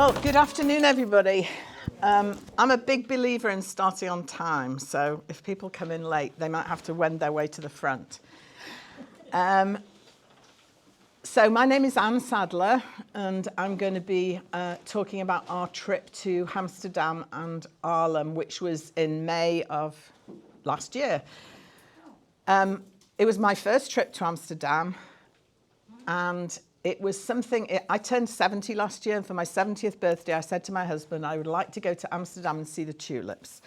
Well, good afternoon, everybody. I'm a big believer in starting on time, so if people come in late, they might have to wend their way to the front. So my name is Ann Sadler, and I'm going to be talking about our trip to Amsterdam and Haarlem, which was in May of last year. It was my first trip to Amsterdam, and it was something, I turned 70 last year, and for my 70th birthday, I said to my husband, I would like to go to Amsterdam and see the tulips.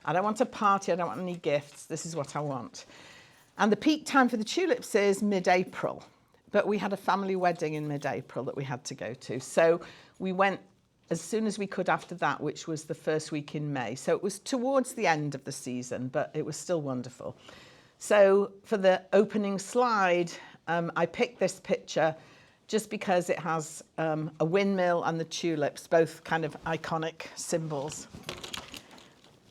I don't want a party, I don't want any gifts, this is what I want. And the peak time for the tulips is mid-April, but we had a family wedding in mid-April that we had to go to. So we went as soon as we could after that, which was the first week in May. So it was towards the end of the season, but it was still wonderful. So for the opening slide, I picked this picture just because it has a windmill and the tulips, both kind of iconic symbols.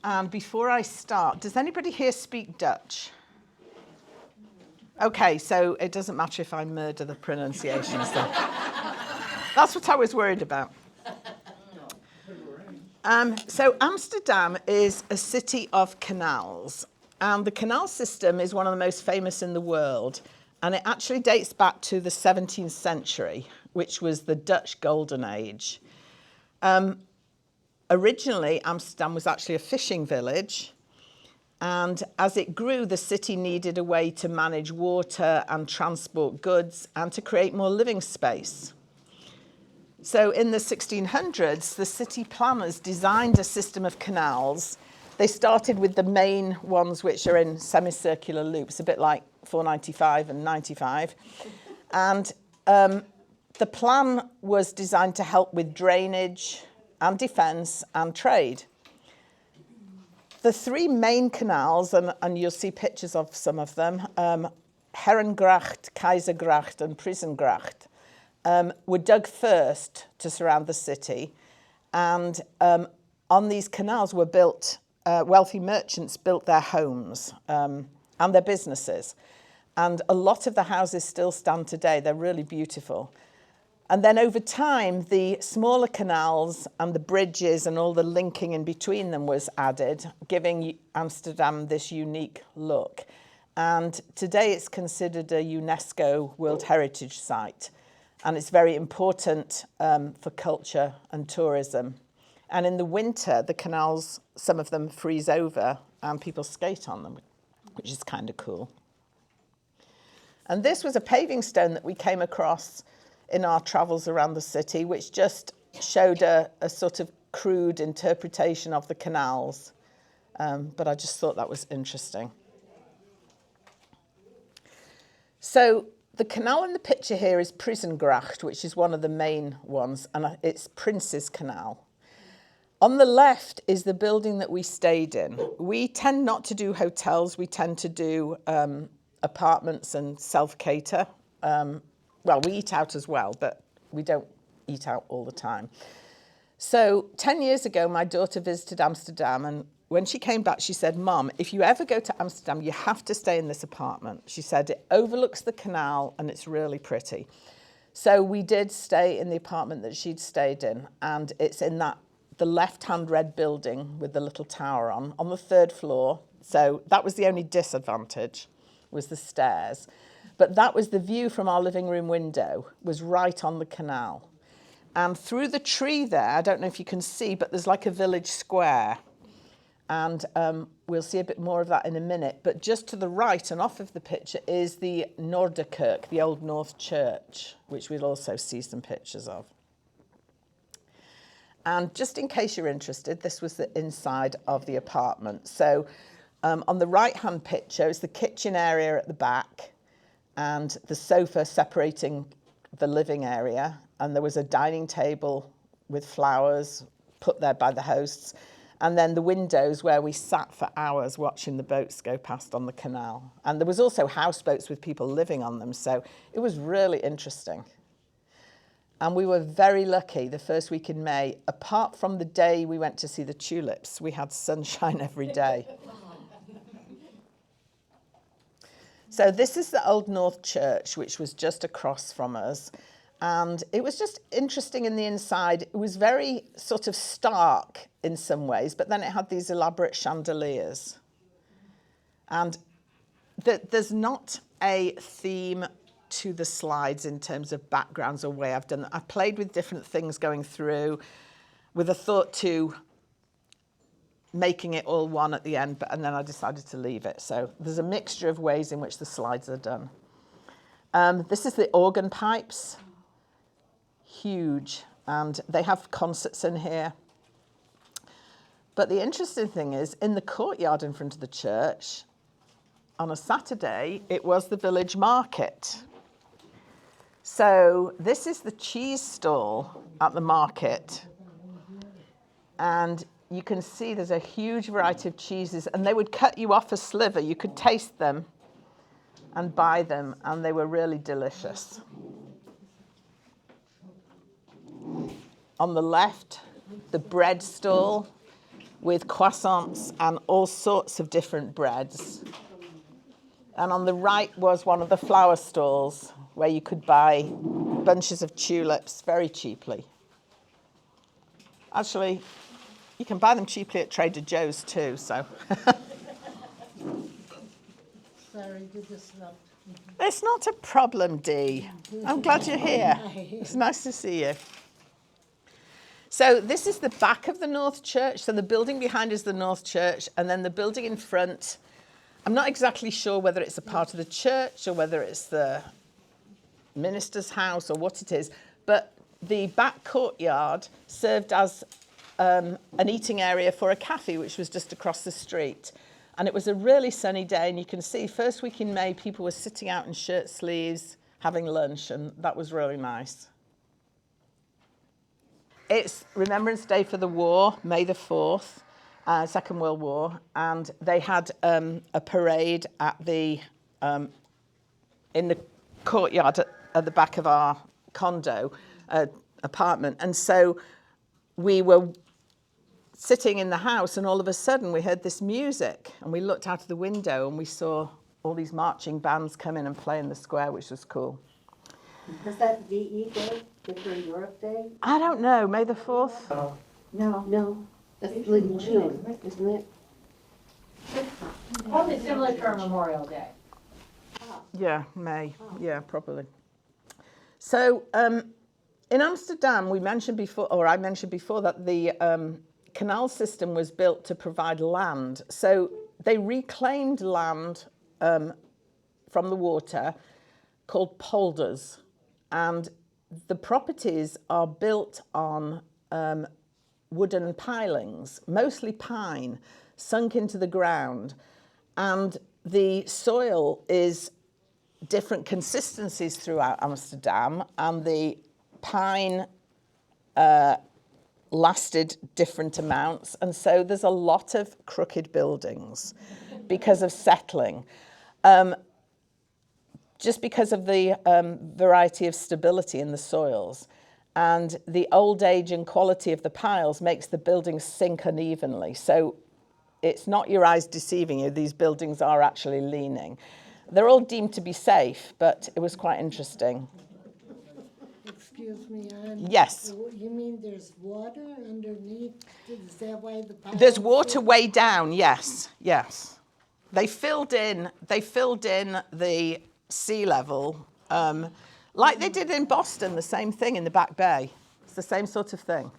And before I start, does anybody here speak Dutch? Okay, so it doesn't matter if I murder the pronunciation. So that's what I was worried about. So Amsterdam is a city of canals, and the canal system is one of the most famous in the world. And it actually dates back to the 17th century, which was the Dutch Golden Age. Originally, Amsterdam was actually a fishing village. And as it grew, the city needed a way to manage water and transport goods and to create more living space. So in the 1600s, the city planners designed a system of canals. They started with the main ones, which are in semicircular loops, a bit like 495 and 95. And the plan was designed to help with drainage and defence and trade. The three main canals, and you'll see pictures of some of them, Herengracht, Keizergracht and Prinsengracht, were dug first to surround the city. And on these canals were built, wealthy merchants built their homes and their businesses. And a lot of the houses still stand today. They're really beautiful. And then over time, the smaller canals and the bridges and all the linking in between them was added, giving Amsterdam this unique look. And today it's considered a UNESCO World Heritage Site. And it's very important for culture and tourism. And in the winter, the canals, some of them freeze over and people skate on them, which is kind of cool. And this was a paving stone that we came across in our travels around the city, which just showed a sort of crude interpretation of the canals. But I just thought that was interesting. So the canal in the picture here is Prinsengracht, which is one of the main ones, and it's Prince's Canal. On the left is the building that we stayed in. We tend not to do hotels. We tend to do apartments and self-cater. Well, we eat out as well, but we don't eat out all the time. So 10 years ago, my daughter visited Amsterdam, and when she came back, she said, Mom, if you ever go to Amsterdam, you have to stay in this apartment. She said, it overlooks the canal, and it's really pretty. So we did stay in the apartment that she'd stayed in, and it's in the left-hand red building with the little tower on the third floor. So that was the only disadvantage, was the stairs. But that was the view from our living room window, was right on the canal. And through the tree there, I don't know if you can see, but there's like a village square. And we'll see a bit more of that in a minute. But just to the right and off of the picture is the Noorderkerk, the Old North Church, which we'll also see some pictures of. And just in case you're interested, this was the inside of the apartment. So on the right-hand picture is the kitchen area at the back and the sofa separating the living area. And there was a dining table with flowers put there by the hosts. And then the windows where we sat for hours watching the boats go past on the canal. And there was also houseboats with people living on them. So it was really interesting. And we were very lucky the first week in May. Apart from the day we went to see the tulips, we had sunshine every day. So this is the Old North Church, which was just across from us. And it was just interesting in the inside. It was very sort of stark in some ways, but then it had these elaborate chandeliers. And there's not a theme to the slides in terms of backgrounds or way I've done that. I played with different things going through with a thought to making it all one at the end, and then I decided to leave it. So there's a mixture of ways in which the slides are done. This is the organ pipes, huge, and they have concerts in here. But the interesting thing is, in the courtyard in front of the church, on a Saturday, it was the village market. So this is the cheese stall at the market. And you can see there's a huge variety of cheeses, and they would cut you off a sliver. You could taste them and buy them, and they were really delicious. On the left, the bread stall with croissants and all sorts of different breads. And on the right was one of the flower stalls where you could buy bunches of tulips very cheaply. Actually, you can buy them cheaply at Trader Joe's too, so. Sorry to disrupt. It's not a problem, Dee. I'm glad you're here. It's nice to see you. So this is the back of the North Church. So the building behind is the North Church, and then the building in front, I'm not exactly sure whether it's a part of the church or whether it's the minister's house or what it is, but the back courtyard served as an eating area for a cafe, which was just across the street. And it was a really sunny day, and you can see first week in May, people were sitting out in shirt sleeves, having lunch, and that was really nice. It's Remembrance Day for the war, May the 4th, Second World War, and they had a parade at the in the courtyard at the back of our condo apartment. And so we were sitting in the house, and all of a sudden we heard this music, and we looked out of the window and we saw all these marching bands come in and play in the square, which was cool. Was that VE Day, Victory Europe Day? I don't know, May the 4th? No, that's in June, isn't it? Probably similar to our Memorial Day. Yeah, May. Yeah, probably. So in Amsterdam, I mentioned before that the canal system was built to provide land. So they reclaimed land from the water called polders. And the properties are built on wooden pilings, mostly pine, sunk into the ground. And the soil is different consistencies throughout Amsterdam, and the pine lasted different amounts. And so there's a lot of crooked buildings because of settling. Just because of the variety of stability in the soils. And the old age and quality of the piles makes the buildings sink unevenly. So it's not your eyes deceiving you. These buildings are actually leaning. They're all deemed to be safe, but it was quite interesting. Excuse me, Ann. Yes. You mean there's water underneath? Is that why the piles? There's water way down, yes, yes. They filled in the sea level, like they did in Boston, the same thing in the Back Bay. It's the same sort of thing.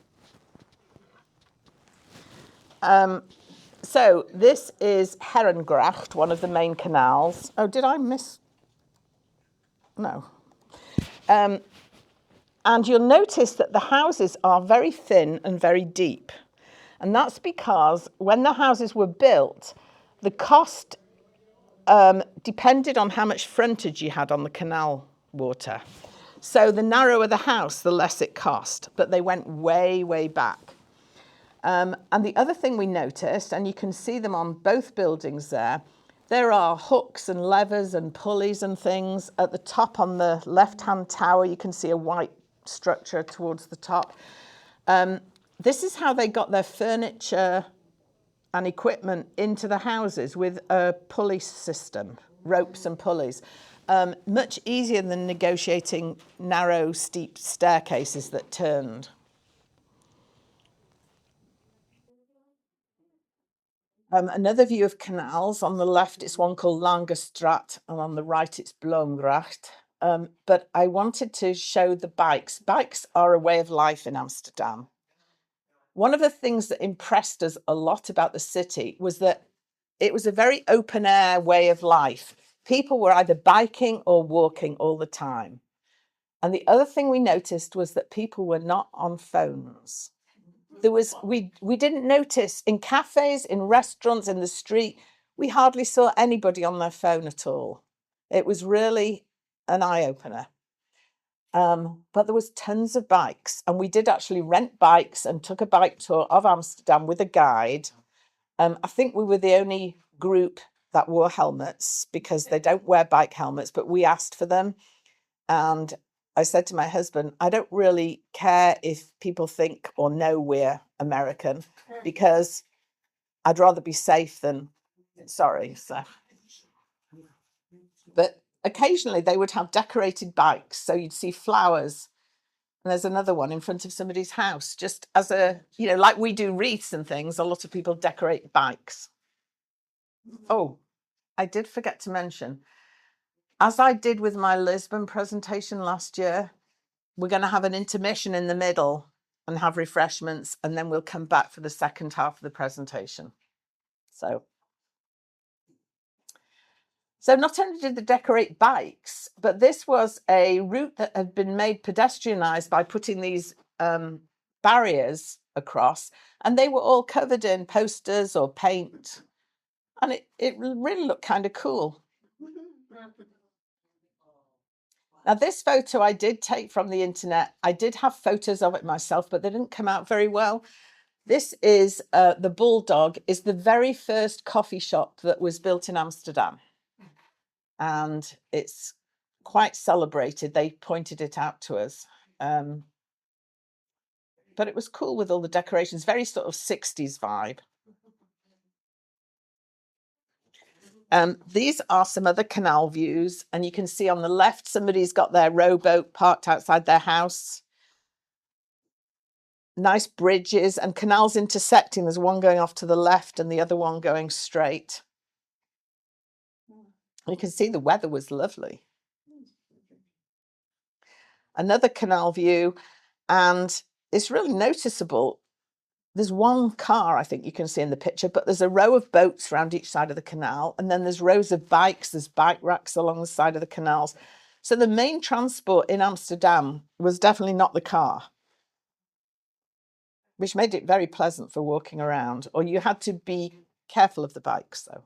So this is Herengracht, one of the main canals. Oh, did I miss? No. And you'll notice that the houses are very thin and very deep. And that's because when the houses were built, the cost depended on how much frontage you had on the canal water. So the narrower the house, the less it cost, but they went way, way back. And the other thing we noticed, and you can see them on both buildings there are hooks and levers and pulleys and things. At the top on the left-hand tower, you can see a white structure towards the top. This is how they got their furniture and equipment into the houses, with a pulley system, ropes and pulleys. much easier than negotiating narrow, steep staircases that turned. Another view of canals. On the left, it's one called Langestraat, and on the right, it's Bloemgracht. But I wanted to show the bikes. Bikes are a way of life in Amsterdam. One of the things that impressed us a lot about the city was that it was a very open air way of life. People were either biking or walking all the time. And the other thing we noticed was that people were not on phones. We didn't notice in cafes, in restaurants, in the street, we hardly saw anybody on their phone at all. It was really an eye-opener. But there was tons of bikes, and we did actually rent bikes and took a bike tour of Amsterdam with a guide. I think we were the only group that wore helmets because they don't wear bike helmets, but we asked for them. And I said to my husband, I don't really care if people think or know we're American because I'd rather be safe than sorry. So, but occasionally they would have decorated bikes. So you'd see flowers. And there's another one in front of somebody's house, just as a, like we do wreaths and things, a lot of people decorate bikes. Oh, I did forget to mention, as I did with my Lisbon presentation last year, we're going to have an intermission in the middle and have refreshments, and then we'll come back for the second half of the presentation. So not only did they decorate bikes, but this was a route that had been made pedestrianised by putting these barriers across, and they were all covered in posters or paint. And it really looked kind of cool. Now, this photo I did take from the internet. I did have photos of it myself, but they didn't come out very well. This is the Bulldog, is the very first coffee shop that was built in Amsterdam. And it's quite celebrated. They pointed it out to us. But it was cool with all the decorations, very sort of 60s vibe. These are some other canal views, and you can see on the left, somebody's got their rowboat parked outside their house. Nice bridges and canals intersecting. There's one going off to the left and the other one going straight. You can see the weather was lovely. Another canal view, and it's really noticeable. There's one car, I think you can see in the picture, but there's a row of boats around each side of the canal. And then there's rows of bikes, there's bike racks along the side of the canals. So the main transport in Amsterdam was definitely not the car, which made it very pleasant for walking around, or you had to be careful of the bikes though.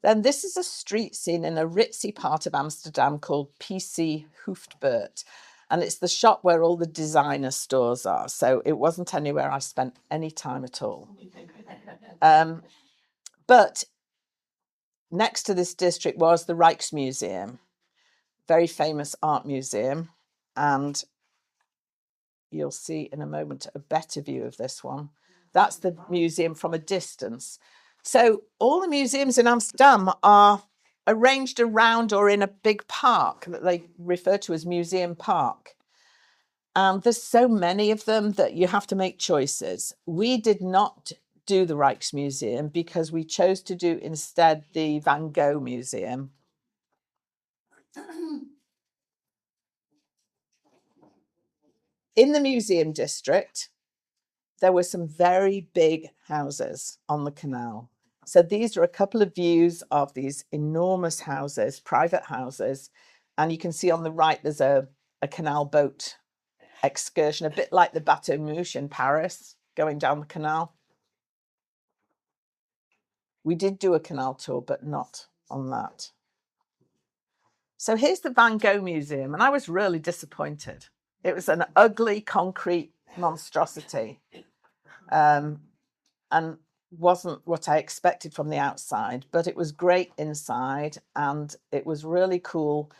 Then this is a street scene in a ritzy part of Amsterdam called PC Hoofdbuurt. And it's the shop where all the designer stores are. So it wasn't anywhere I spent any time at all. But next to this district was the Rijksmuseum, very famous art museum. And you'll see in a moment a better view of this one. That's the museum from a distance. So all the museums in Amsterdam are arranged around or in a big park that they refer to as Museum Park. And there's so many of them that you have to make choices. We did not do the Rijksmuseum because we chose to do instead the Van Gogh Museum. In the museum district, there were some very big houses on the canal. So these are a couple of views of these enormous houses, private houses. And you can see on the right, there's a canal boat excursion, a bit like the Bateau Mouche in Paris, going down the canal. We did do a canal tour, but not on that. So here's the Van Gogh Museum, and I was really disappointed. It was an ugly concrete monstrosity. And wasn't what I expected from the outside, but it was great inside and it was really cool.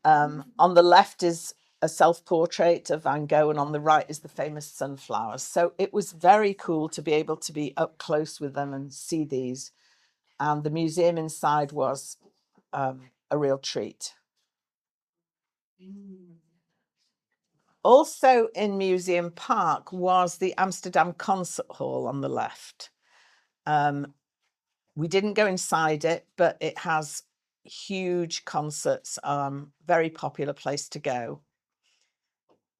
On the left is a self-portrait of Van Gogh and on the right is the famous sunflowers. So it was very cool to be able to be up close with them and see these. and the museum inside was a real treat. Also in Museum Park was the Amsterdam Concert Hall on the left. We didn't go inside it, but it has huge concerts, very popular place to go.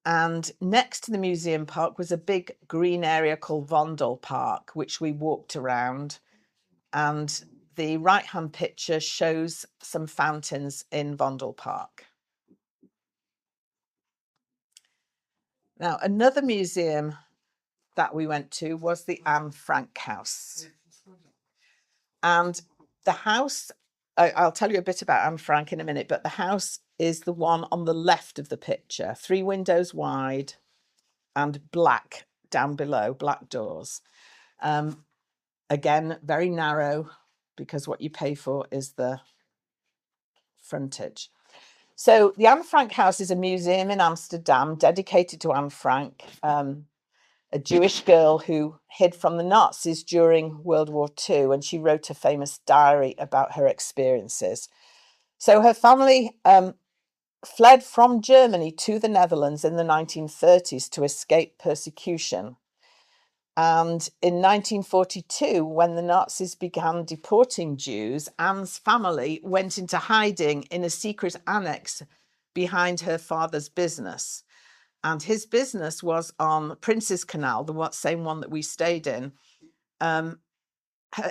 And next to the Museum Park was a big green area called Vondel Park, which we walked around. And the right-hand picture shows some fountains in Vondel Park. Now, another museum that we went to was the Anne Frank house. And the house, I'll tell you a bit about Anne Frank in a minute, but the house is the one on the left of the picture, 3 windows wide and black down below, black doors. Again, very narrow, because what you pay for is the frontage. So the Anne Frank house is a museum in Amsterdam dedicated to Anne Frank, a Jewish girl who hid from the Nazis during World War II, and she wrote a famous diary about her experiences. So her family fled from Germany to the Netherlands in the 1930s to escape persecution. And in 1942, when the Nazis began deporting Jews, Anne's family went into hiding in a secret annex behind her father's business. And his business was on Prince's Canal, the same one that we stayed in.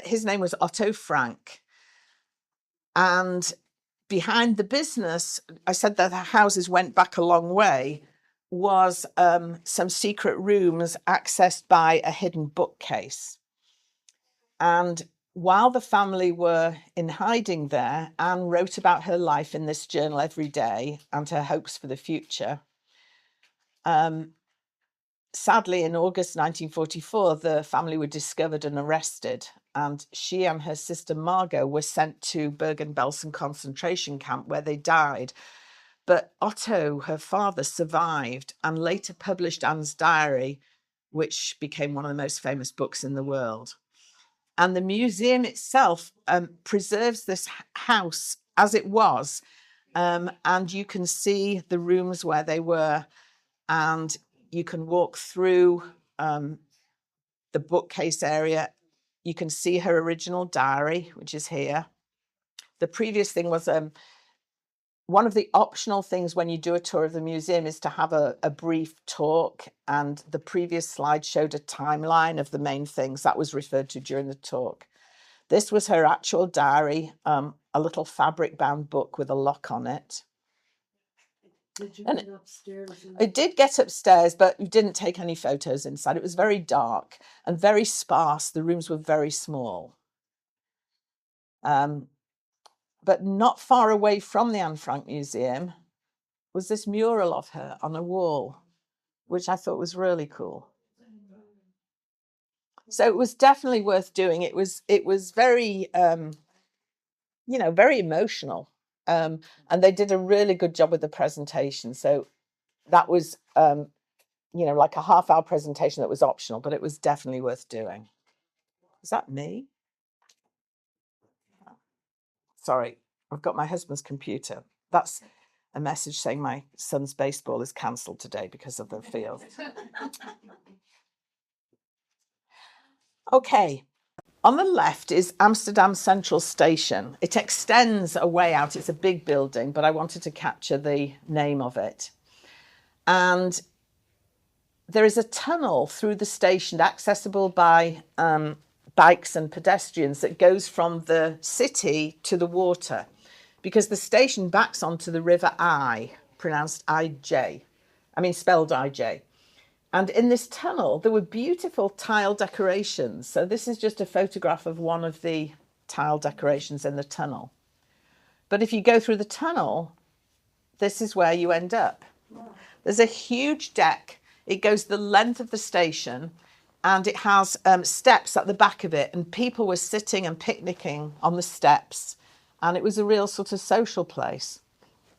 His name was Otto Frank. And behind the business, I said that the houses went back a long way, was some secret rooms accessed by a hidden bookcase. And while the family were in hiding there, Anne wrote about her life in this journal every day and her hopes for the future. Sadly, in August 1944, the family were discovered and arrested, and she and her sister Margot were sent to Bergen-Belsen concentration camp, where they died. But Otto, her father, survived and later published Anne's diary, which became one of the most famous books in the world. And the museum itself preserves this house as it was, and you can see the rooms where they were, and you can walk through the bookcase area. You can see her original diary, which is here. The previous thing was one of the optional things when you do a tour of the museum is to have a brief talk. And the previous slide showed a timeline of the main things that was referred to during the talk. This was her actual diary, a little fabric-bound book with a lock on it. Did you And get upstairs? I did get upstairs, but we didn't take any photos inside. It was very dark and very sparse. The rooms were very small. But not far away from the Anne Frank Museum was this mural of her on a wall, which I thought was really cool. So it was definitely worth doing. It was very, very emotional. And they did a really good job with the presentation. So that was, like a half-hour presentation that was optional, but it was definitely worth doing. Is that me? Sorry, I've got my husband's computer. That's a message saying my son's baseball is cancelled today because of the field. Okay, on the left is Amsterdam Central Station. It extends a way out. It's a big building, but I wanted to capture the name of it. And there is a tunnel through the station accessible by bikes and pedestrians that goes from the city to the water, because the station backs onto the River I, pronounced I-J. I mean, spelled I-J. And in this tunnel, there were beautiful tile decorations. So this is just a photograph of one of the tile decorations in the tunnel. But if you go through the tunnel, this is where you end up. There's a huge deck. It goes the length of the station, and it has steps at the back of it. And people were sitting and picnicking on the steps. And it was a real sort of social place.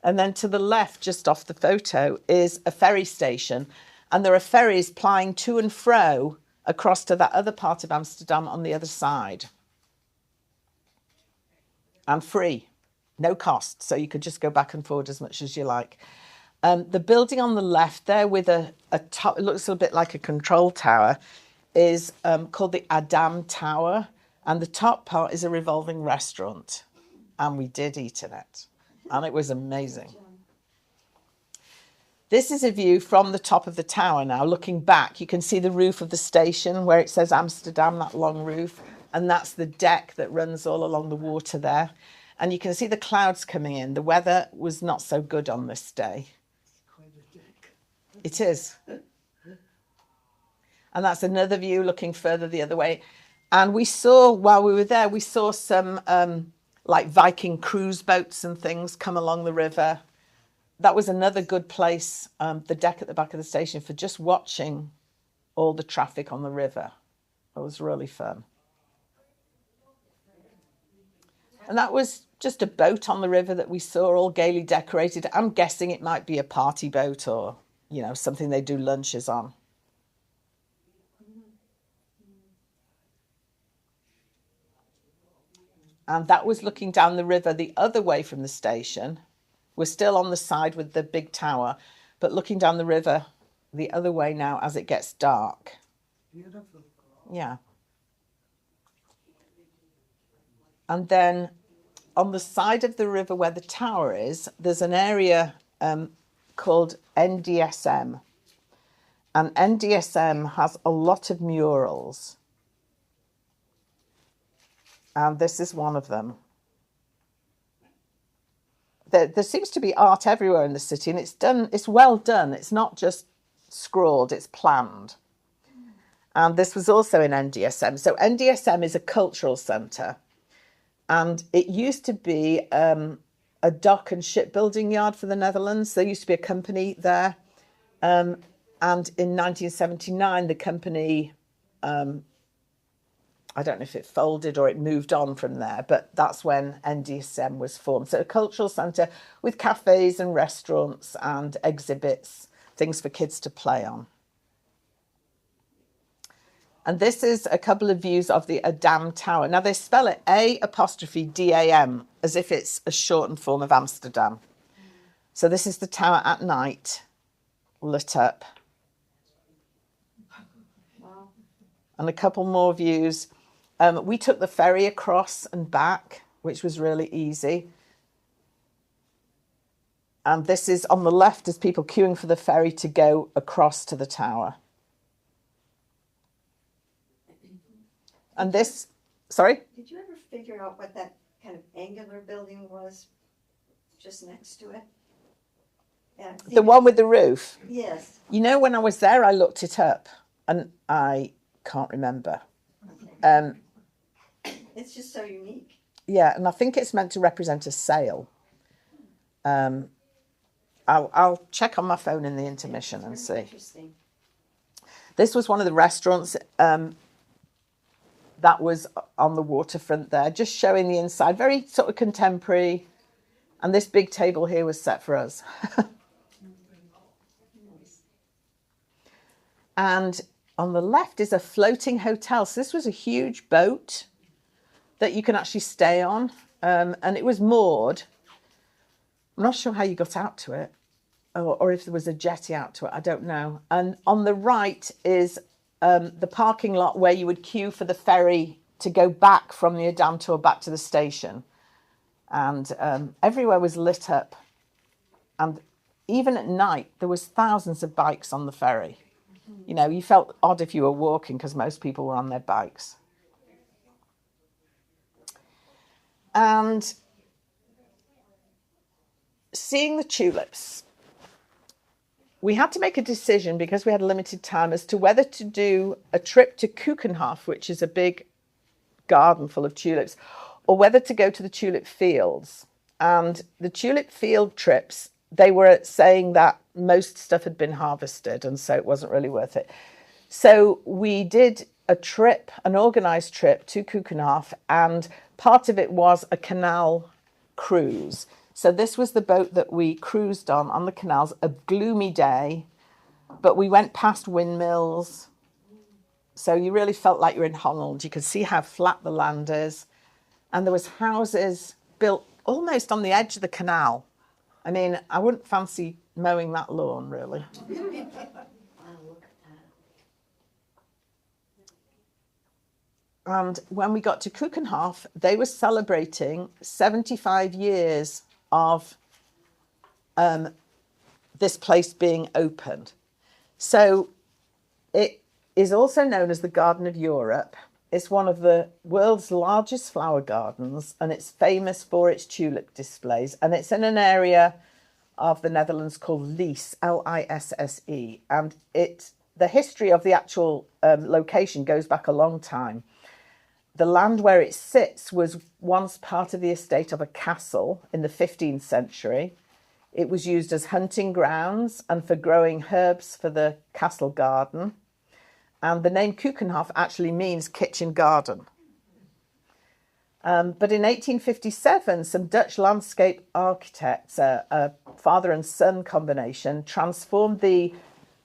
And then to the left, just off the photo, is a ferry station. And there are ferries plying to and fro across to that other part of Amsterdam on the other side. and free, no cost. So you could just go back and forward as much as you like. The building on the left there with a top, it looks a bit like a control tower, is called the Adam Tower. And the top part is a revolving restaurant. And we did eat in it. And it was amazing. This is a view from the top of the tower now. Looking back, you can see the roof of the station where it says Amsterdam, that long roof. And that's the deck that runs all along the water there. And you can see the clouds coming in. The weather was not so good on this day. It is. And that's another view looking further the other way. And we saw, while we were there, we saw some like Viking cruise boats and things come along the river. That was another good place, the deck at the back of the station, for just watching all the traffic on the river. It was really fun. And that was just a boat on the river that we saw, all gaily decorated. I'm guessing it might be a party boat or, you know, something they do lunches on. And that was looking down the river the other way from the station. We're still on the side with the big tower, but looking down the river the other way now as it gets dark. Beautiful. Yeah. And then on the side of the river where the tower is, there's an area called NDSM. And NDSM has a lot of murals. And this is one of them. There seems to be art everywhere in the city, and it's well done. It's not just scrawled, it's planned. And this was also in NDSM. So NDSM is a cultural centre. And it used to be a dock and shipbuilding yard for the Netherlands. There used to be a company there. And in 1979, the company, I don't know if it folded or it moved on from there, but that's when NDSM was formed. So a cultural centre with cafes and restaurants and exhibits, things for kids to play on. And this is a couple of views of the Adam Tower. Now they spell it A''DAM, as if it's a shortened form of Amsterdam. So this is the tower at night, lit up. Wow. And a couple more views. We took the ferry across and back, which was really easy. And this is on the left is people queuing for the ferry to go across to the tower. And this, sorry? Did you ever figure out what that kind of angular building was just next to it? Yeah, The one with the roof? Yes. You know, when I was there, I looked it up and I can't remember. It's just so unique. Yeah, and I think it's meant to represent a sail. I'll check on my phone in the intermission and see. Interesting. This was one of the restaurants that was on the waterfront there, just showing the inside, very sort of contemporary. And this big table here was set for us. And on the left is a floating hotel. So this was a huge boat that you can actually stay on. And it was moored. I'm not sure how you got out to it or if there was a jetty out to it. I don't know. And on the right is the parking lot where you would queue for the ferry to go back from the Adam tour back to the station. And everywhere was lit up. And even at night, there was thousands of bikes on the ferry. You know, you felt odd if you were walking because most people were on their bikes. And seeing the tulips, we had to make a decision because we had a limited time as to whether to do a trip to Keukenhof, which is a big garden full of tulips, or whether to go to the tulip fields. And the tulip field trips, they were saying that most stuff had been harvested and so it wasn't really worth it. So we did a trip, an organised trip to Keukenhof, and part of it was a canal cruise. So this was the boat that we cruised on the canals, a gloomy day, but we went past windmills. So you really felt like you were in Holland. You could see how flat the land is. And there was houses built almost on the edge of the canal. I mean, I wouldn't fancy mowing that lawn, really. Wow, look at that. And when we got to Keukenhof, they were celebrating 75 years of this place being opened. So it is also known as the Garden of Europe. It's one of the world's largest flower gardens, and it's famous for its tulip displays. And it's in an area of the Netherlands called Lisse, Lisse. And the history of the actual location goes back a long time. The land where it sits was once part of the estate of a castle in the 15th century. It was used as hunting grounds and for growing herbs for the castle garden. And the name Keukenhof actually means kitchen garden. But in 1857, some Dutch landscape architects, a father and son combination, transformed the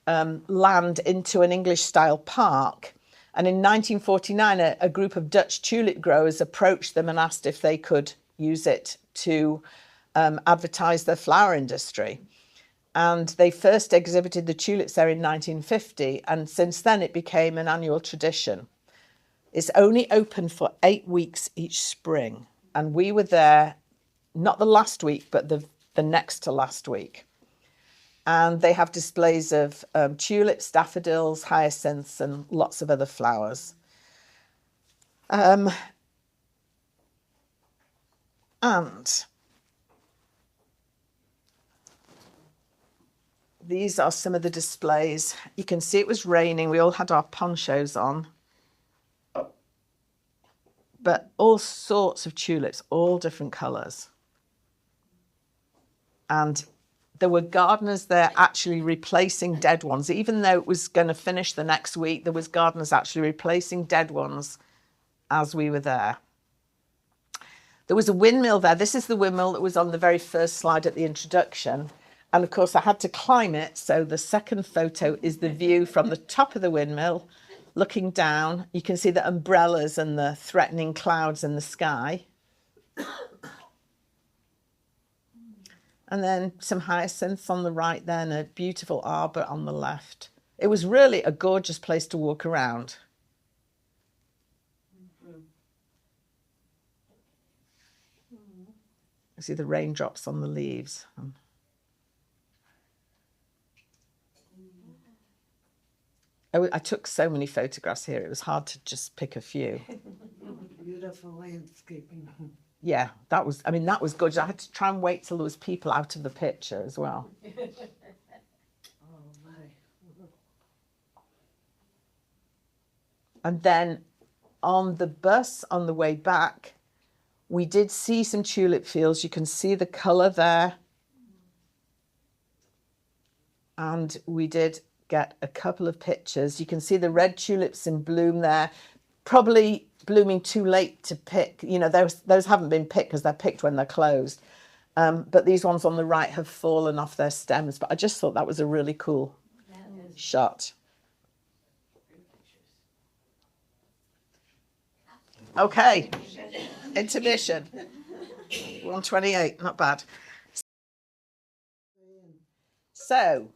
land into an English-style park. And in 1949, a group of Dutch tulip growers approached them and asked if they could use it to advertise their flower industry. And they first exhibited the tulips there in 1950, and since then it became an annual tradition. It's only open for 8 weeks each spring, and we were there not the last week, but the next to last week. And they have displays of tulips, daffodils, hyacinths, and lots of other flowers. And these are some of the displays. You can see it was raining. We all had our ponchos on. But all sorts of tulips, all different colours. And there were gardeners there actually replacing dead ones. Even though it was going to finish the next week, there was gardeners actually replacing dead ones as we were there. There was a windmill there. This is the windmill that was on the very first slide at the introduction. And of course, I had to climb it. So the second photo is the view from the top of the windmill, looking down. You can see the umbrellas and the threatening clouds in the sky. And then some hyacinths on the right there, and a beautiful arbor on the left. It was really a gorgeous place to walk around. You see the raindrops on the leaves. I took so many photographs here, it was hard to just pick a few. Beautiful landscaping. Yeah, that was gorgeous. I had to try and wait till there was people out of the picture as well. Oh my. And then on the bus on the way back, we did see some tulip fields. You can see the colour there. And we did get a couple of pictures. You can see the red tulips in bloom there, probably blooming too late to pick. You know, those haven't been picked because they're picked when they're closed. But these ones on the right have fallen off their stems. But I just thought that was a really cool shot. Okay, intermission. 1:28, not bad. So,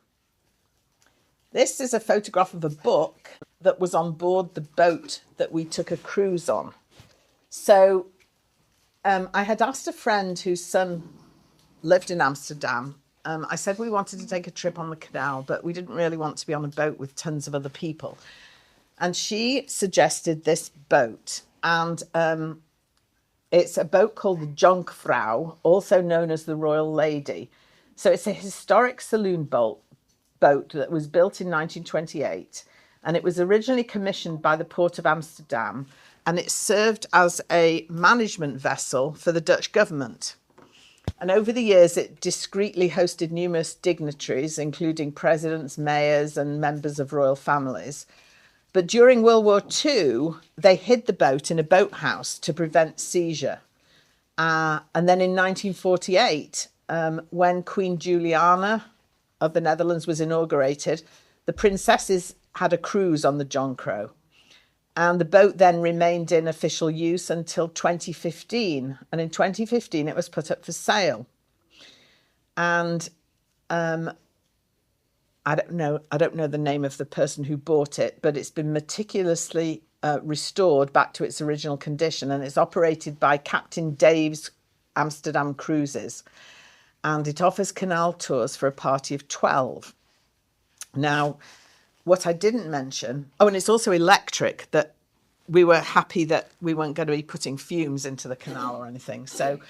this is a photograph of a book that was on board the boat that we took a cruise on. So I had asked a friend whose son lived in Amsterdam. I said we wanted to take a trip on the canal, but we didn't really want to be on a boat with tons of other people. And she suggested this boat. And it's a boat called the Jonkvrouw, also known as the Royal Lady. So it's a historic saloon boat that was built in 1928, and it was originally commissioned by the Port of Amsterdam, and it served as a management vessel for the Dutch government. And over the years, it discreetly hosted numerous dignitaries, including presidents, mayors, and members of royal families. But during World War II, they hid the boat in a boathouse to prevent seizure. And then in 1948, when Queen Juliana of the Netherlands was inaugurated, the princesses had a cruise on the Jonkvrouw. And the boat then remained in official use until 2015. And in 2015, it was put up for sale. And I don't know the name of the person who bought it, but it's been meticulously restored back to its original condition, and it's operated by Captain Dave's Amsterdam Cruises, and it offers canal tours for a party of 12. Now, what I didn't mention, and it's also electric, that we were happy that we weren't going to be putting fumes into the canal or anything. So,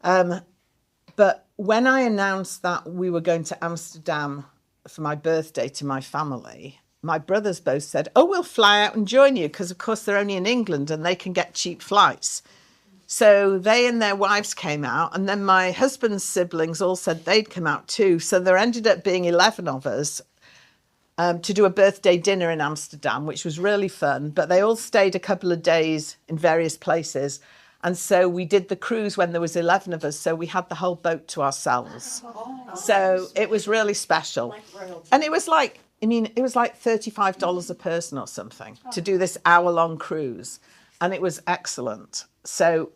but when I announced that we were going to Amsterdam for my birthday to my family, my brothers both said, oh, we'll fly out and join you, because of course they're only in England and they can get cheap flights. So they and their wives came out, and then my husband's siblings all said they'd come out too. So there ended up being 11 of us to do a birthday dinner in Amsterdam, which was really fun. But they all stayed a couple of days in various places. And so we did the cruise when there was 11 of us. So we had the whole boat to ourselves. So it was really special. And it was like, it was like $35 a person or something to do this hour-long cruise. And it was excellent. So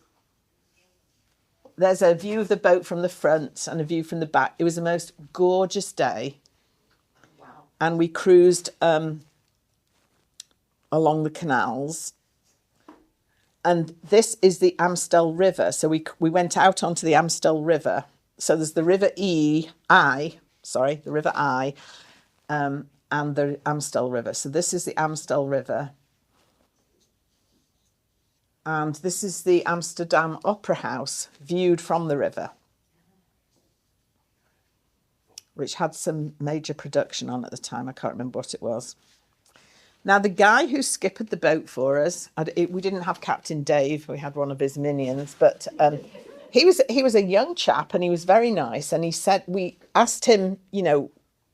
there's a view of the boat from the front and a view from the back. It was the most gorgeous day. Wow. And we cruised along the canals. And this is the Amstel River. So we went out onto the Amstel River. So there's the River the River I, and the Amstel River. So this is the Amstel River. And this is the Amsterdam Opera House viewed from the river, which had some major production on at the time. I can't remember what it was. Now, the guy who skippered the boat for us, we didn't have Captain Dave, we had one of his minions, but he was a young chap and he was very nice. And he said, we asked him,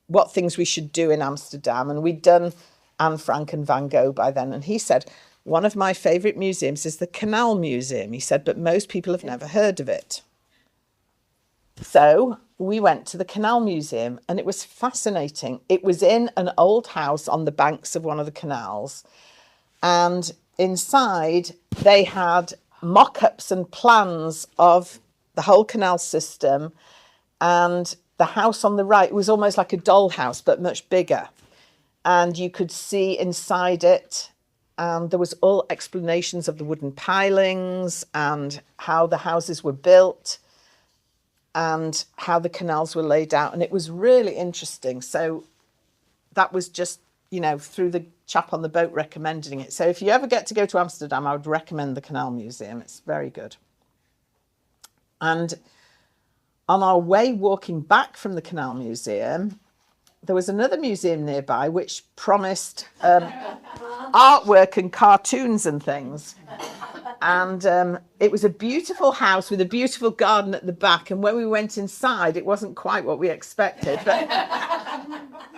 what things we should do in Amsterdam. And we'd done Anne Frank and Van Gogh by then. And he said, one of my favourite museums is the Canal Museum. He said, but most people have never heard of it. So we went to the Canal Museum and it was fascinating. It was in an old house on the banks of one of the canals. And inside they had mock-ups and plans of the whole canal system. And the house on the right was almost like a dollhouse, but much bigger. And you could see inside it. And there was all explanations of the wooden pilings and how the houses were built and how the canals were laid out. And it was really interesting. So that was just, through the chap on the boat recommending it. So if you ever get to go to Amsterdam, I would recommend the Canal Museum. It's very good. And on our way walking back from the Canal Museum, there was another museum nearby which promised artwork and cartoons and things. And it was a beautiful house with a beautiful garden at the back. And when we went inside, it wasn't quite what we expected. But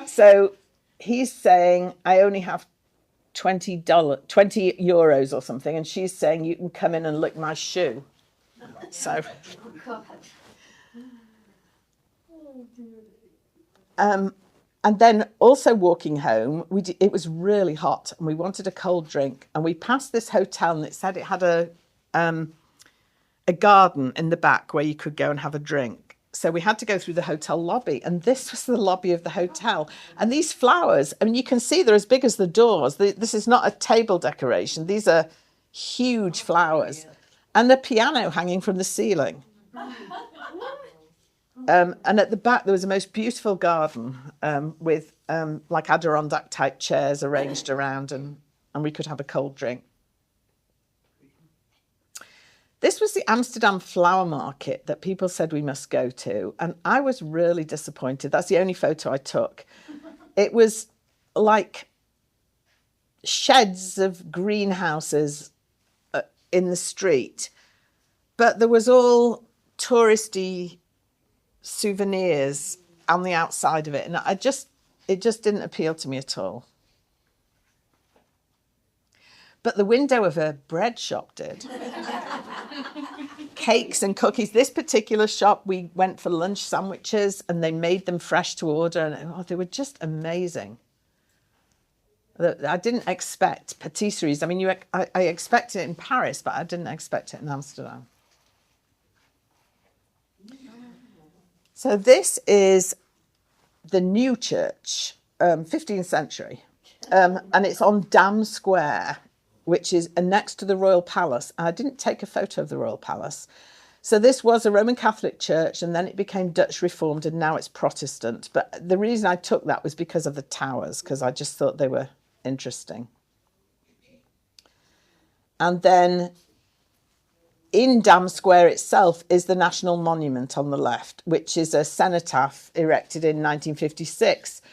so he's saying, I only have $20 euros or something. And she's saying, you can come in and lick my shoe. So. And then also walking home, it was really hot and we wanted a cold drink. And we passed this hotel and it said it had a garden in the back where you could go and have a drink. So we had to go through the hotel lobby, and this was the lobby of the hotel. And these flowers, you can see they're as big as the doors. This is not a table decoration. These are huge flowers. And the piano hanging from the ceiling. And at the back, there was the most beautiful garden with like Adirondack type chairs arranged around, and we could have a cold drink. This was the Amsterdam flower market that people said we must go to. And I was really disappointed. That's the only photo I took. It was like sheds of greenhouses in the street. But there was all touristy souvenirs on the outside of it, and it just didn't appeal to me at all. But the window of a bread shop did. Cakes and cookies. This particular shop, we went for lunch sandwiches and they made them fresh to order, and they were just amazing. I didn't expect patisseries. I mean, I expected it in Paris, but I didn't expect it in Amsterdam. So this is the new church, 15th century, and it's on Dam Square, which is next to the Royal Palace. I didn't take a photo of the Royal Palace. So this was a Roman Catholic church, and then it became Dutch Reformed, and now it's Protestant. But the reason I took that was because of the towers, because I just thought they were interesting. And then in Dam Square itself is the National Monument on the left, which is a cenotaph erected in 1956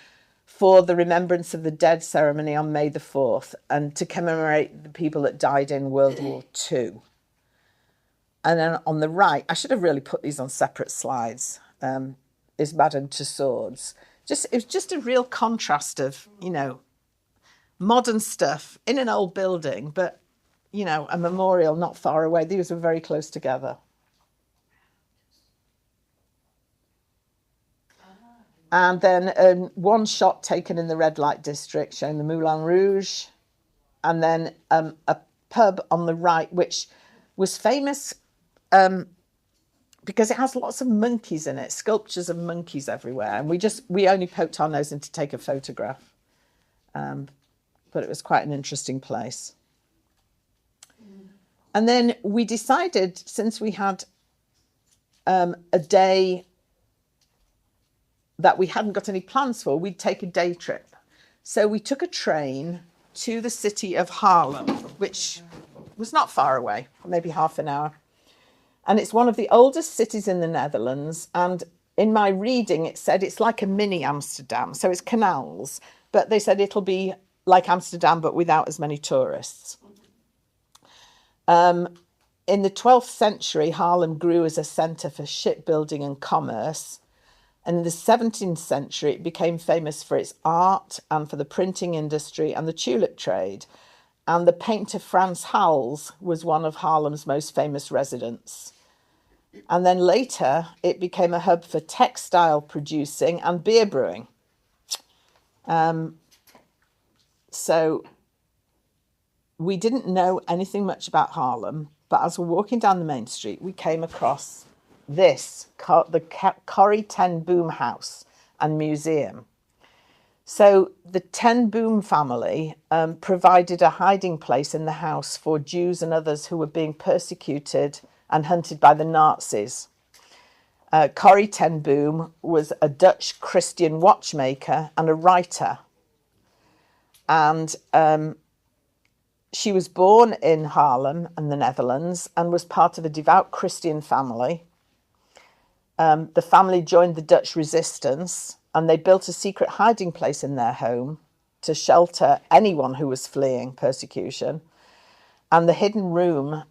for the Remembrance of the Dead ceremony on May the 4th, and to commemorate the people that died in World War II. And then on the right, I should have really put these on separate slides, is Madame Tussauds. It was just a real contrast of, modern stuff in an old building, but, a memorial not far away. These were very close together. And then one shot taken in the red light district showing the Moulin Rouge. And then a pub on the right, which was famous because it has lots of monkeys in it, sculptures of monkeys everywhere. And we only poked our nose in to take a photograph. But it was quite an interesting place. And then we decided, since we had a day that we hadn't got any plans for, we'd take a day trip. So we took a train to the city of Haarlem, which was not far away, maybe half an hour. And it's one of the oldest cities in the Netherlands. And in my reading, it said it's like a mini Amsterdam. So it's canals, but they said it'll be like Amsterdam, but without as many tourists. In the 12th century, Haarlem grew as a centre for shipbuilding and commerce. And in the 17th century, it became famous for its art and for the printing industry and the tulip trade. And the painter Frans Hals was one of Haarlem's most famous residents. And then later, it became a hub for textile producing and beer brewing. So we didn't know anything much about Haarlem, but as we're walking down the main street, we came across this, the Corrie ten Boom House and Museum. So the ten Boom family provided a hiding place in the house for Jews and others who were being persecuted and hunted by the Nazis. Corrie ten Boom was a Dutch Christian watchmaker and a writer. And she was born in Haarlem in the Netherlands and was part of a devout Christian family. The family joined the Dutch resistance, and they built a secret hiding place in their home to shelter anyone who was fleeing persecution. And the hidden room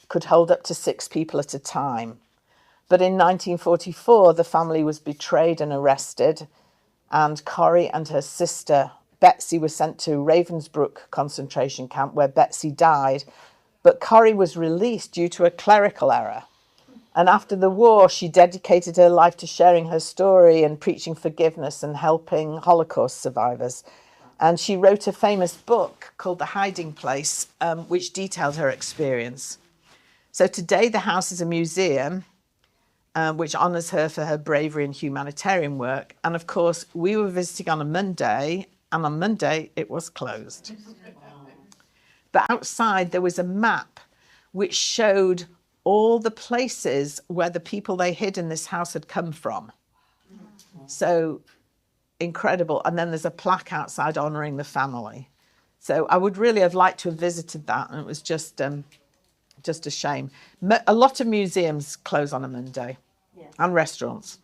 could hold up to 6 people at a time. But in 1944, the family was betrayed and arrested, and Corrie and her sister Betsy were sent to Ravensbrück concentration camp, where Betsy died. But Corrie was released due to a clerical error. And after the war, she dedicated her life to sharing her story and preaching forgiveness and helping Holocaust survivors. And she wrote a famous book called The Hiding Place, which detailed her experience. So today the house is a museum, which honours her for her bravery and humanitarian work. And of course, we were visiting on a Monday, and on Monday it was closed. But outside there was a map which showed all the places where the people they hid in this house had come from. So incredible. And then there's a plaque outside honouring the family. So I would really have liked to have visited that, and it was just a shame. A lot of museums close on a Monday, and restaurants.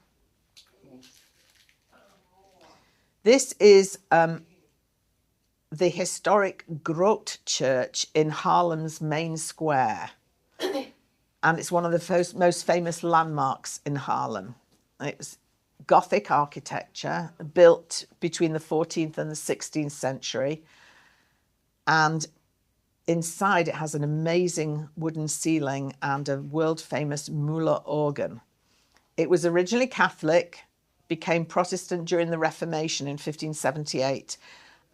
This is the historic Gogh Church in Haarlem's main square. And it's one of the most famous landmarks in Haarlem. It's Gothic architecture, built between the 14th and the 16th century. And inside it has an amazing wooden ceiling and a world-famous Müller organ. It was originally Catholic, became Protestant during the Reformation in 1578,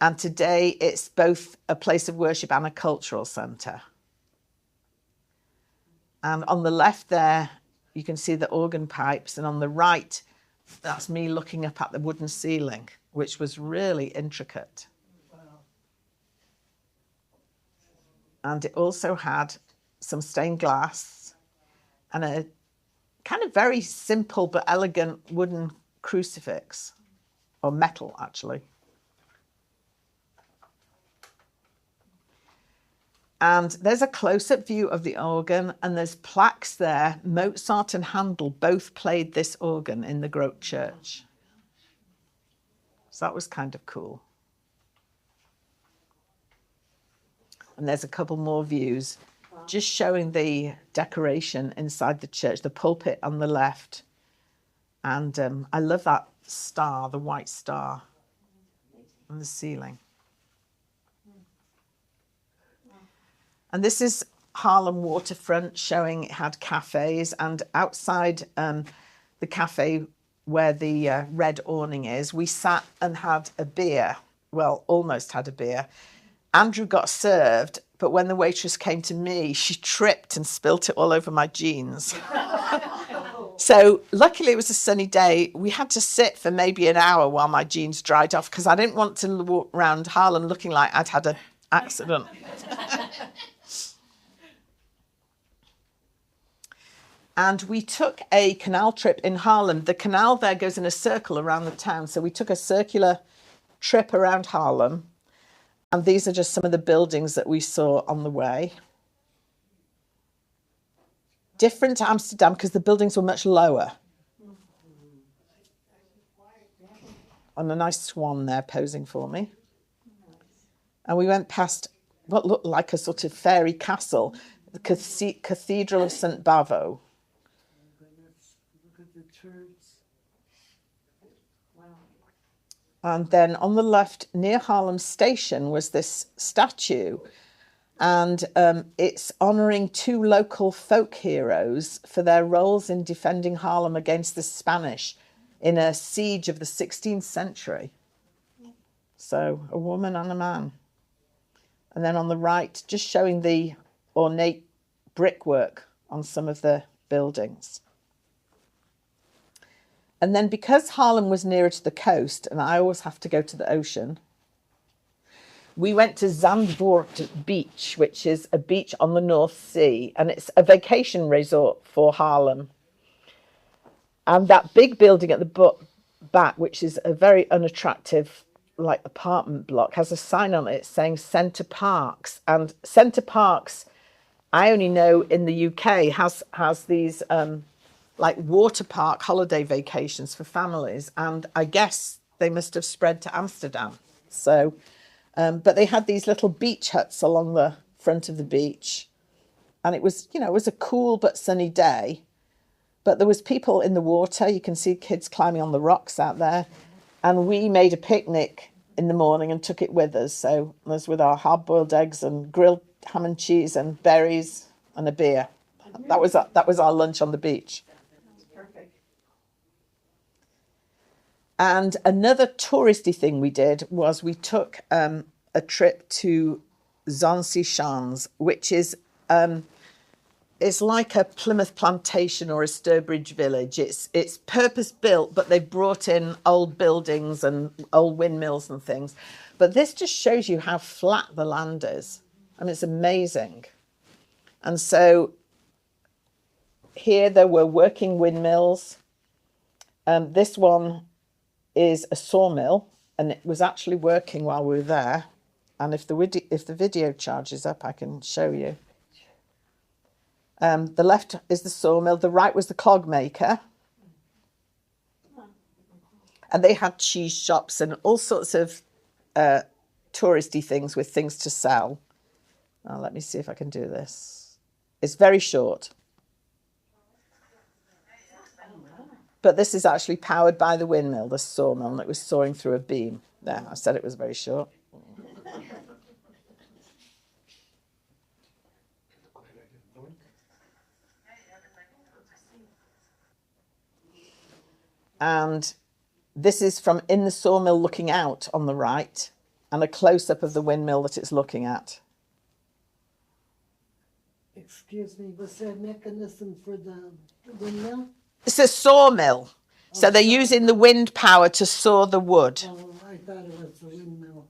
And today it's both a place of worship and a cultural centre. And on the left there, you can see the organ pipes. And on the right, that's me looking up at the wooden ceiling, which was really intricate. And it also had some stained glass and a kind of very simple but elegant wooden crucifix, or metal actually. And there's a close-up view of the organ, and there's plaques there. Mozart and Handel both played this organ in the Gogh church. So that was kind of cool. And there's a couple more views, just showing the decoration inside the church, the pulpit on the left. And I love that star, the white star on the ceiling. And this is Haarlem waterfront, showing it had cafes. And outside the cafe where the red awning is, we sat and had a beer. Well, almost had a beer. Andrew got served, but when the waitress came to me, she tripped and spilt it all over my jeans. So luckily it was a sunny day. We had to sit for maybe an hour while my jeans dried off, because I didn't want to walk around Haarlem looking like I'd had an accident. And we took a canal trip in Haarlem. The canal there goes in a circle around the town. So we took a circular trip around Haarlem. And these are just some of the buildings that we saw on the way. Different to Amsterdam because the buildings were much lower. And a nice swan there posing for me. And we went past what looked like a sort of fairy castle, the Cathedral of St. Bavo. Look at the church. And then on the left, near Haarlem Station, was this statue. And it's honouring two local folk heroes for their roles in defending Haarlem against the Spanish in a siege of the 16th century. So a woman and a man. And then on the right, just showing the ornate brickwork on some of the buildings. And then because Haarlem was nearer to the coast, and I always have to go to the ocean, we went to Zandvoort Beach, which is a beach on the North Sea, and it's a vacation resort for Haarlem. And that big building at the back, which is a very unattractive like apartment block, has a sign on it saying Centre Parks. And Centre Parks, I only know in the UK, has these like water park holiday vacations for families, and I guess they must have spread to Amsterdam. So, but they had these little beach huts along the front of the beach, and it was, you know, it was a cool but sunny day. But there was people in the water. You can see kids climbing on the rocks out there, and we made a picnic in the morning and took it with us. So it was with our hard-boiled eggs and grilled ham and cheese and berries and a beer. That was our lunch on the beach. And another touristy thing we did was we took a trip to Zonsey, which is it's like a Plymouth plantation or a Sturbridge village. It's purpose built, but they brought in old buildings and old windmills and things. But this just shows you how flat the land is. I mean, it's amazing. And so here there were working windmills. This one is a sawmill, and it was actually working while we were there. And if the video charges up, I can show you. The left is the sawmill, the right was the clog maker. And they had cheese shops and all sorts of touristy things with things to sell. Let me see if I can do this. It's very short. But this is actually powered by the windmill, the sawmill, and it was sawing through a beam. There, I said it was very short. And this is from in the sawmill looking out on the right. and a close-up of the windmill that it's looking at. Excuse me, was there a mechanism for the windmill? It's a sawmill. So they're using the wind power to saw the wood. Oh, I thought it was the windmill.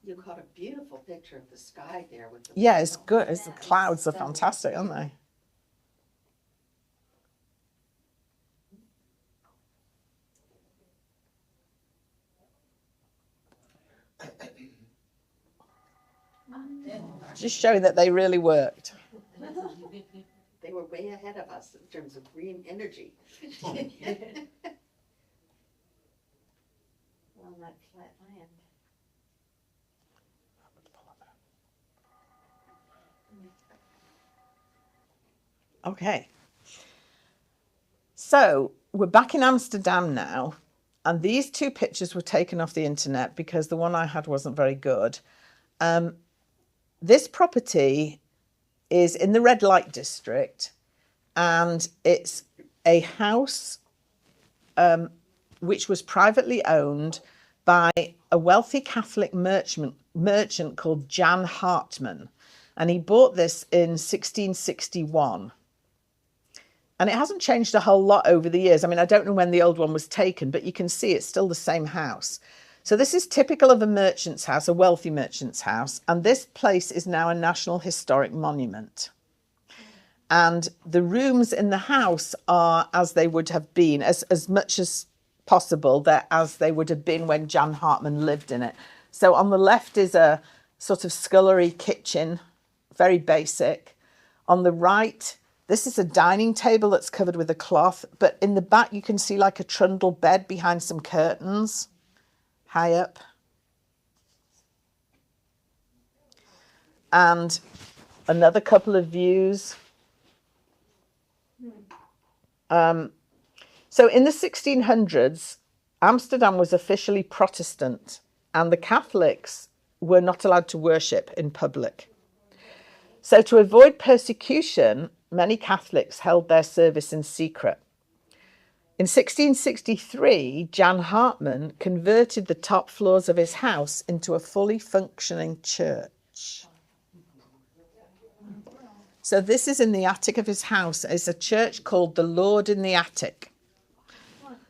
You caught a beautiful picture of the sky there with the. Yeah, it's good. The clouds are fantastic, aren't they? Just showing that they really worked. They were way ahead of us in terms of green energy. On that flat land. Okay. So we're back in Amsterdam now, and these two pictures were taken off the internet because the one I had wasn't very good. This property is in the red light district, and it's a house which was privately owned by a wealthy Catholic merchant called Jan Hartman, and he bought this in 1661. And it hasn't changed a whole lot over the years. I mean, I don't know when the old one was taken, but you can see it's still the same house. So this is typical of a merchant's house, a wealthy merchant's house. And this place is now a National Historic Monument. And the rooms in the house are as they would have been, as much as possible, they're as they would have been when Jan Hartman lived in it. So on the left is a sort of scullery kitchen, very basic. On the right, this is a dining table that's covered with a cloth, but in the back you can see like a trundle bed behind some curtains, high up. And another couple of views. So in the 1600s, Amsterdam was officially Protestant, and the Catholics were not allowed to worship in public. So to avoid persecution, many Catholics held their service in secret. In 1663, Jan Hartman converted the top floors of his house into a fully functioning church. So this is in the attic of his house. It's a church called the Lord in the Attic.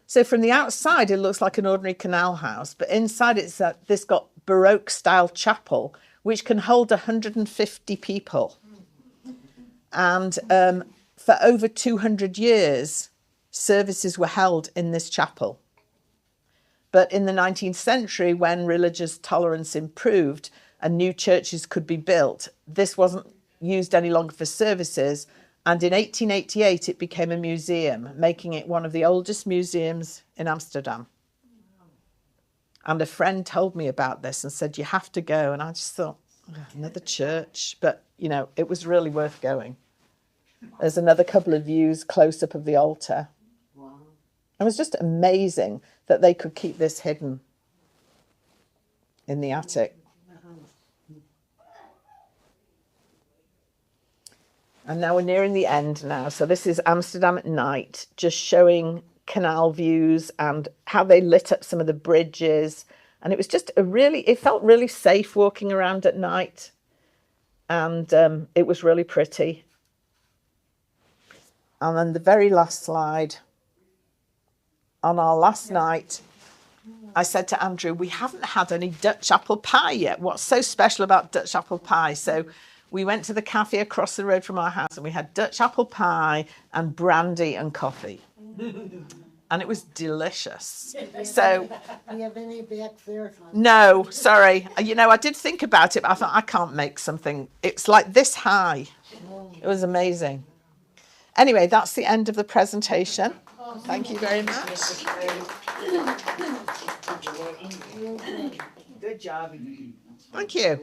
So from the outside, it looks like an ordinary canal house, but inside it's this got Baroque style chapel, which can hold 150 people. And for over 200 years, services were held in this chapel. But in the 19th century, when religious tolerance improved and new churches could be built, this wasn't used any longer for services. And in 1888, it became a museum, making it one of the oldest museums in Amsterdam. And a friend told me about this and said, you have to go. And I just thought, another church. But, you know, it was really worth going. There's another couple of views close up of the altar. Wow. It was just amazing that they could keep this hidden in the attic. And now we're nearing the end now. So this is Amsterdam at night, just showing canal views and how they lit up some of the bridges. And it was just it felt really safe walking around at night. And it was really pretty. And then the very last slide. On our last night, I said to Andrew, we haven't had any Dutch apple pie yet. What's so special about Dutch apple pie? So we went to the cafe across the road from our house and we had Dutch apple pie and brandy and coffee. And it was delicious. So, Do you have any back there? no, sorry. You know, I did think about it, but I thought I can't make something. It's like this high. It was amazing. Anyway, that's the end of the presentation. Thank you very much. Good job. Thank you.